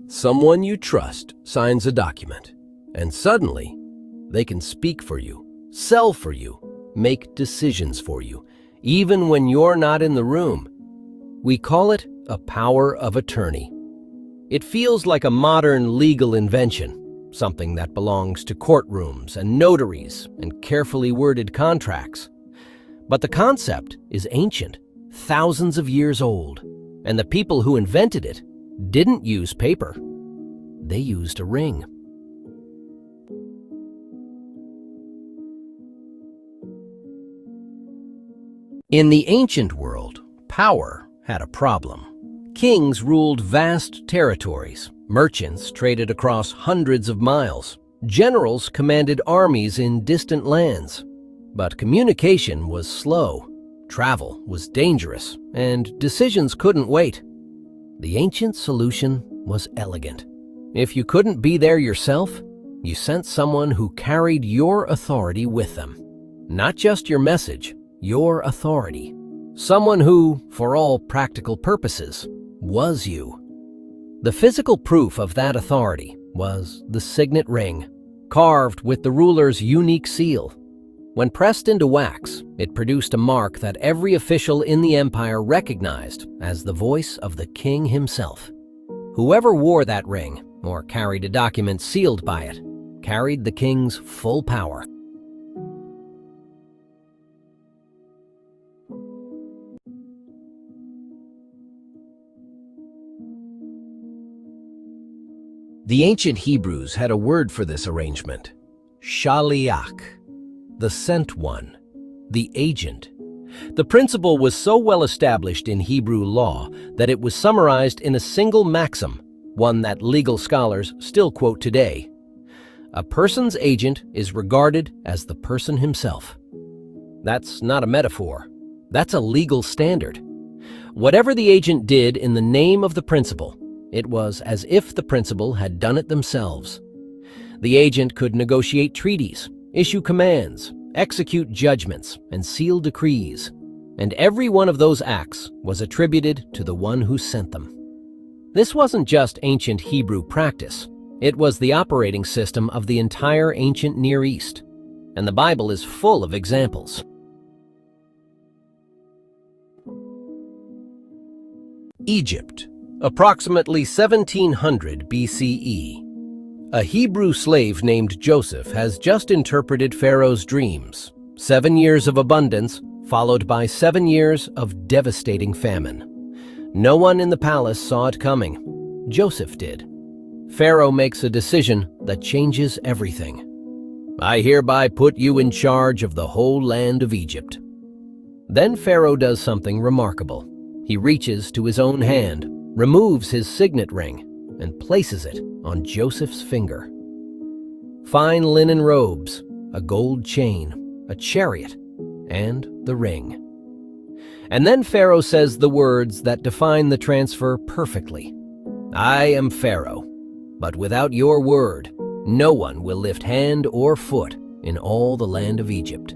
Someone you trust signs a document, and suddenly they can speak for you, sell for you, make decisions for you, even when you're not in the room. We call it a power of attorney. It feels like a modern legal invention, something that belongs to courtrooms and notaries and carefully worded contracts. But the concept is ancient, thousands of years old, and the people who invented it didn't use paper. They used a ring. In the ancient world, power had a problem. Kings ruled vast territories. Merchants traded across hundreds of miles. Generals commanded armies in distant lands. But communication was slow, travel was dangerous, and decisions couldn't wait. The ancient solution was elegant. If you couldn't be there yourself, you sent someone who carried your authority with them. Not just your message, your authority. Someone who, for all practical purposes, was you. The physical proof of that authority was the signet ring, carved with the ruler's unique seal. When pressed into wax, it produced a mark that every official in the empire recognized as the voice of the king himself. Whoever wore that ring, or carried a document sealed by it, carried the king's full power. The ancient Hebrews had a word for this arrangement: Shaliach, the sent one, the agent. The principle was so well established in Hebrew law that it was summarized in a single maxim, one that legal scholars still quote today. A person's agent is regarded as the person himself. That's not a metaphor. That's a legal standard. Whatever the agent did in the name of the principal, it was as if the principal had done it themselves. The agent could negotiate treaties, issue commands, execute judgments, and seal decrees, and every one of those acts was attributed to the one who sent them. This wasn't just ancient Hebrew practice. It was the operating system of the entire ancient Near East, and the Bible is full of examples. Egypt, approximately 1700 BCE. A Hebrew slave named Joseph has just interpreted Pharaoh's dreams: 7 years of abundance, followed by 7 years of devastating famine. No one in the palace saw it coming. Joseph did. Pharaoh makes a decision that changes everything. "I hereby put you in charge of the whole land of Egypt." Then Pharaoh does something remarkable. He reaches to his own hand, removes his signet ring, and places it on Joseph's finger. Fine linen robes, a gold chain, a chariot, and the ring. And then Pharaoh says the words that define the transfer perfectly. "I am Pharaoh, but without your word, no one will lift hand or foot in all the land of Egypt."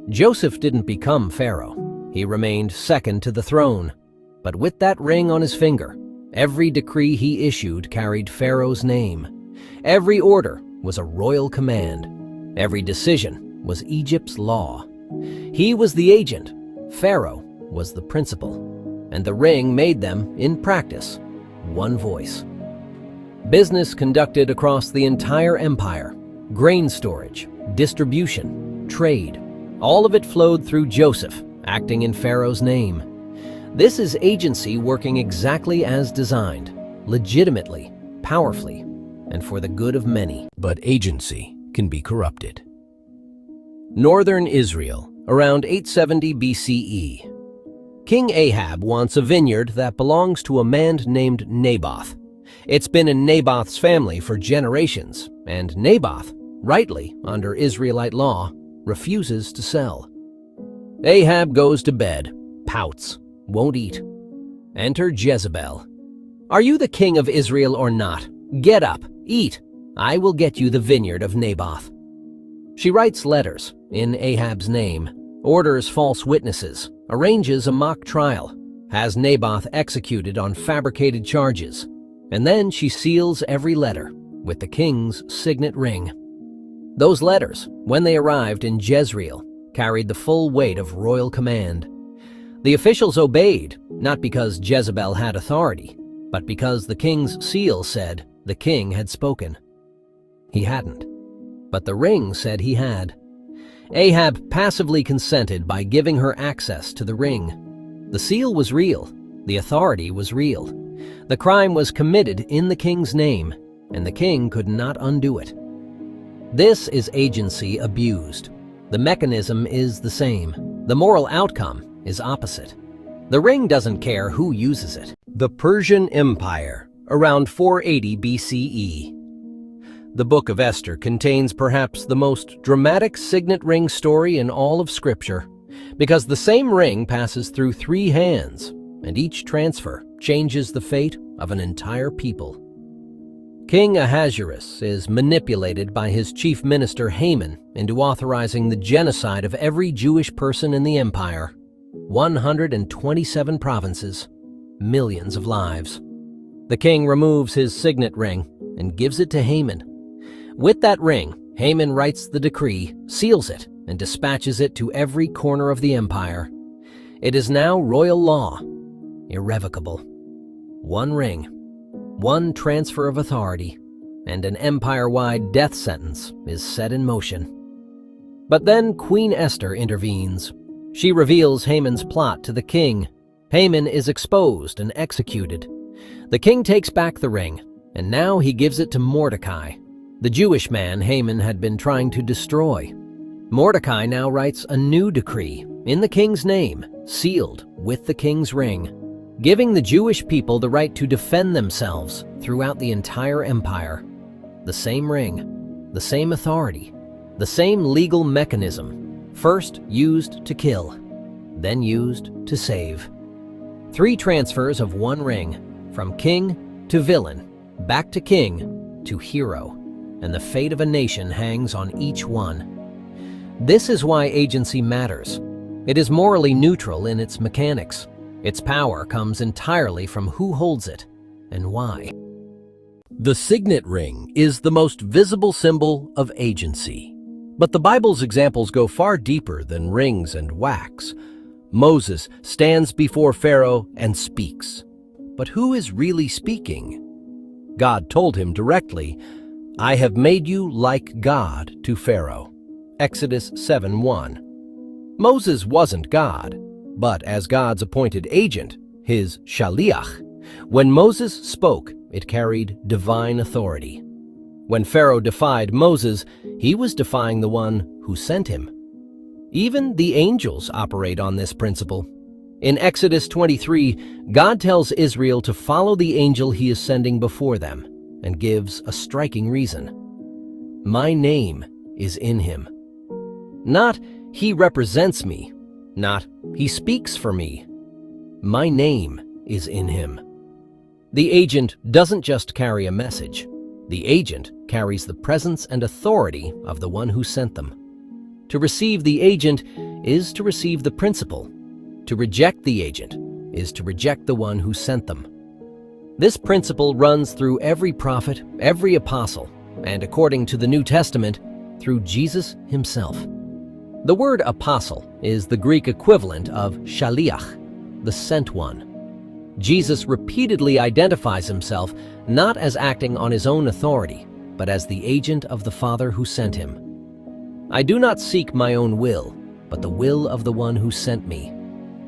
Joseph didn't become Pharaoh. He remained second to the throne. But with that ring on his finger, every decree he issued carried Pharaoh's name. Every order was a royal command. Every decision was Egypt's law. He was the agent. Pharaoh was the principal. And the ring made them, in practice, one voice. Business conducted across the entire empire. Grain storage, distribution, trade. All of it flowed through Joseph, acting in Pharaoh's name. This is agency working exactly as designed, legitimately, powerfully, and for the good of many. But agency can be corrupted. Northern Israel, around 870 BCE. King Ahab wants a vineyard that belongs to a man named Naboth. It's been in Naboth's family for generations, and Naboth, rightly under Israelite law, refuses to sell. Ahab goes to bed, pouts, won't eat. Enter Jezebel. "Are you the king of Israel or not? Get up, eat. I will get you the vineyard of Naboth." She writes letters in Ahab's name, orders false witnesses, arranges a mock trial, has Naboth executed on fabricated charges, And then she seals every letter with the king's signet ring. Those letters, when they arrived in Jezreel, carried the full weight of royal command. The officials obeyed, not because Jezebel had authority, but because the king's seal said the king had spoken. He hadn't, but the ring said he had. Ahab passively consented by giving her access to the ring. The seal was real, the authority was real. The crime was committed in the king's name, and the king could not undo it. This is agency abused. The mechanism is the same. The moral outcome is opposite. The ring doesn't care who uses it. The Persian Empire, around 480 BCE. The book of Esther contains perhaps the most dramatic signet ring story in all of Scripture, because the same ring passes through 3 hands, and each transfer changes the fate of an entire people. King Ahasuerus is manipulated by his chief minister Haman into authorizing the genocide of every Jewish person in the empire. 127 provinces, millions of lives. The king removes his signet ring and gives it to Haman. With that ring, Haman writes the decree, seals it, and dispatches it to every corner of the empire. It is now royal law, irrevocable. One ring, one transfer of authority, and an empire-wide death sentence is set in motion. But then Queen Esther intervenes. She reveals Haman's plot to the king. Haman is exposed and executed. The king takes back the ring, and now he gives it to Mordecai, the Jewish man Haman had been trying to destroy. Mordecai now writes a new decree in the king's name, sealed with the king's ring, giving the Jewish people the right to defend themselves throughout the entire empire. The same ring, the same authority, the same legal mechanism, first used to kill, then used to save. 3 transfers of one ring, from king to villain, back to king to hero, and the fate of a nation hangs on each one. This is why agency matters. It is morally neutral in its mechanics. Its power comes entirely from who holds it and why. The signet ring is the most visible symbol of agency. But the Bible's examples go far deeper than rings and wax. Moses stands before Pharaoh and speaks. But who is really speaking? God told him directly, "I have made you like God to Pharaoh." Exodus 7:1. Moses wasn't God, but as God's appointed agent, his Shaliach. When Moses spoke, it carried divine authority. When Pharaoh defied Moses, he was defying the one who sent him. Even the angels operate on this principle. In Exodus 23, God tells Israel to follow the angel he is sending before them, and gives a striking reason. My name is in him. Not, he represents me. Not, he speaks for me. My name is in him. The agent doesn't just carry a message. The agent carries the presence and authority of the one who sent them. To receive the agent is to receive the principle. To reject the agent is to reject the one who sent them. This principle runs through every prophet, every apostle, and according to the New Testament, through Jesus himself. The word apostle is the Greek equivalent of Shaliach, the sent one. Jesus repeatedly identifies himself not as acting on his own authority, but as the agent of the Father who sent him. I do not seek my own will, but the will of the one who sent me.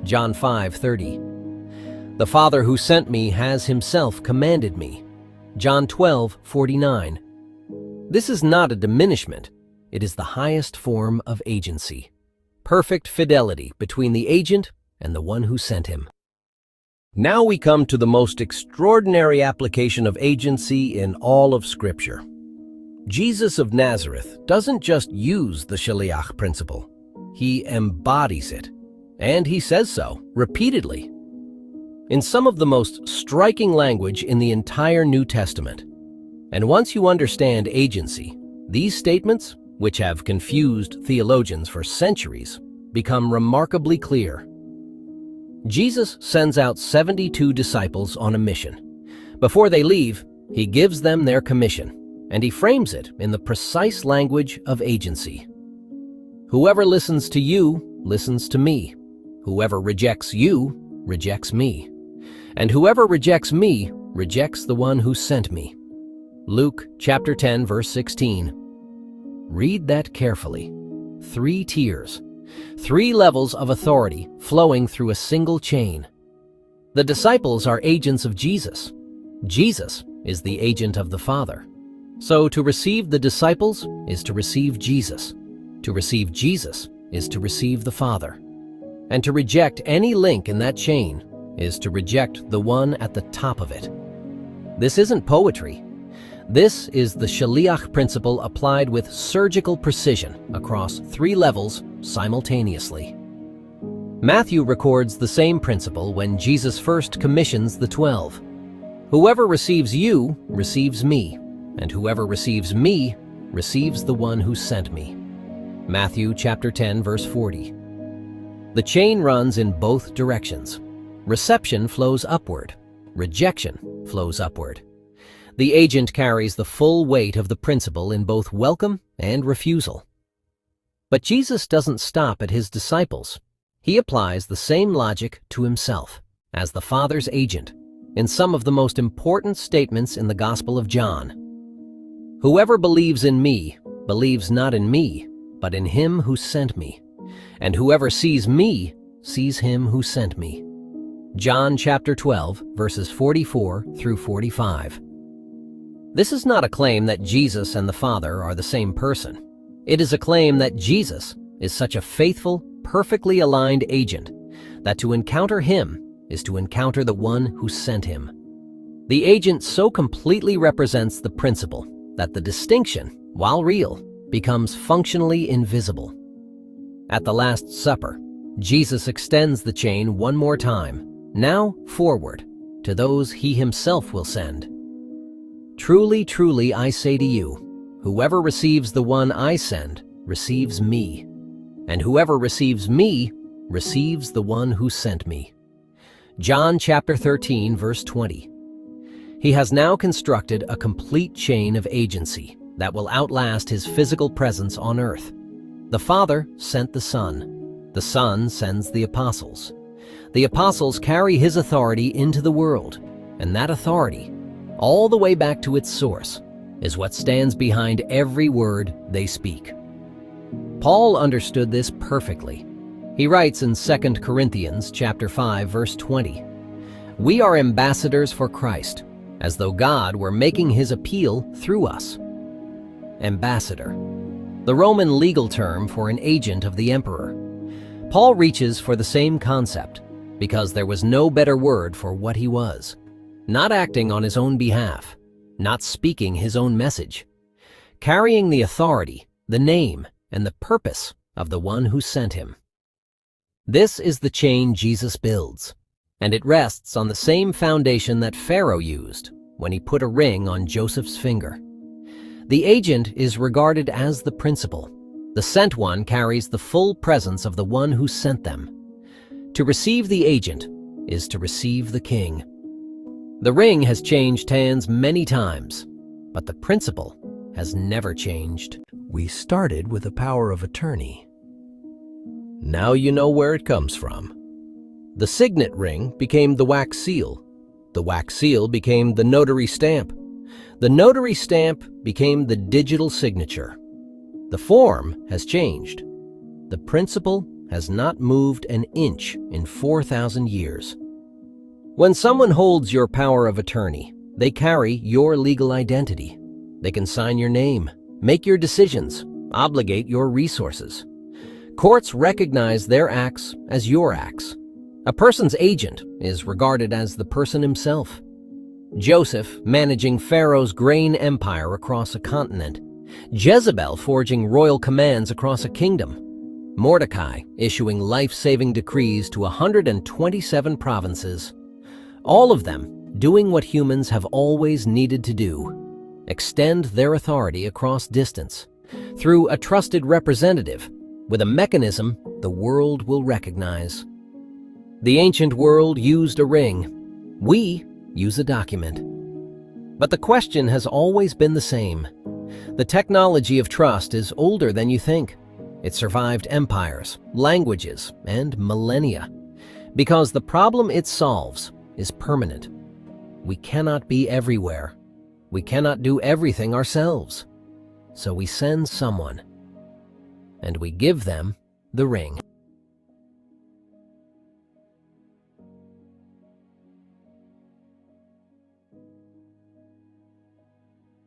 John 5:30. The Father who sent me has himself commanded me. John 12:49. This is not a diminishment. It is the highest form of agency. Perfect fidelity between the agent and the one who sent him. Now we come to the most extraordinary application of agency in all of Scripture. Jesus of Nazareth doesn't just use the Shaliach principle. He embodies it. And he says so, repeatedly. In some of the most striking language in the entire New Testament. And once you understand agency, these statements, which have confused theologians for centuries, become remarkably clear. Jesus sends out 72 disciples on a mission. Before they leave, he gives them their commission, and he frames it in the precise language of agency. Whoever listens to you listens to me. Whoever rejects you rejects me. And whoever rejects me rejects the one who sent me. Luke chapter 10, verse 16. Read that carefully. 3 tiers, 3 levels of authority flowing through a single chain. The disciples are agents of Jesus. Jesus is the agent of the Father. So to receive the disciples is to receive Jesus. To receive Jesus is to receive the Father. And to reject any link in that chain is to reject the one at the top of it. This isn't poetry. This is the Shaliach principle applied with surgical precision across 3 levels simultaneously. Matthew records the same principle when Jesus first commissions the 12. Whoever receives you receives me, and whoever receives me receives the one who sent me. Matthew chapter 10, verse 40. The chain runs in both directions. Reception flows upward. Rejection flows upward. The agent carries the full weight of the principle in both welcome and refusal. But Jesus doesn't stop at his disciples. He applies the same logic to himself as the Father's agent in some of the most important statements in the Gospel of John. Whoever believes in me believes not in me, but in him who sent me. And whoever sees me sees him who sent me. John chapter 12, verses 44 through 45. This is not a claim that Jesus and the Father are the same person. It is a claim that Jesus is such a faithful, perfectly aligned agent that to encounter him is to encounter the one who sent him. The agent so completely represents the principle that the distinction, while real, becomes functionally invisible. At the Last Supper, Jesus extends the chain one more time, now forward, to those he himself will send. Truly, truly, I say to you, whoever receives the one I send receives me, and whoever receives me receives the one who sent me. John chapter 13, verse 20. He has now constructed a complete chain of agency that will outlast his physical presence on earth. The Father sent the Son. The Son sends the apostles. The apostles carry his authority into the world, and that authority, all the way back to its source, is what stands behind every word they speak. Paul understood this perfectly. He writes in 2 Corinthians chapter 5, verse 20, "We are ambassadors for Christ, as though God were making his appeal through us." Ambassador, the Roman legal term for an agent of the emperor. Paul reaches for the same concept because there was no better word for what he was. Not acting on his own behalf, not speaking his own message, carrying the authority, the name, and the purpose of the one who sent him. This is the chain Jesus builds, and it rests on the same foundation that Pharaoh used when he put a ring on Joseph's finger. The agent is regarded as the principal. The sent one carries the full presence of the one who sent them. To receive the agent is to receive the king. The ring has changed hands many times, but the principle has never changed. We started with a power of attorney. Now you know where it comes from. The signet ring became the wax seal. The wax seal became the notary stamp. The notary stamp became the digital signature. The form has changed. The principle has not moved an inch in 4,000 years. When someone holds your power of attorney, they carry your legal identity. They can sign your name, make your decisions, obligate your resources. Courts recognize their acts as your acts. A person's agent is regarded as the person himself. Joseph managing Pharaoh's grain empire across a continent. Jezebel forging royal commands across a kingdom. Mordecai issuing life-saving decrees to 127 provinces. All of them doing what humans have always needed to do: extend their authority across distance through a trusted representative with a mechanism the world will recognize. The ancient world used a ring. We use a document. But the question has always been the same. The technology of trust is older than you think. It survived empires, languages, and millennia, because the problem it solves is permanent. We cannot be everywhere. We cannot do everything ourselves. So we send someone, and we give them the ring.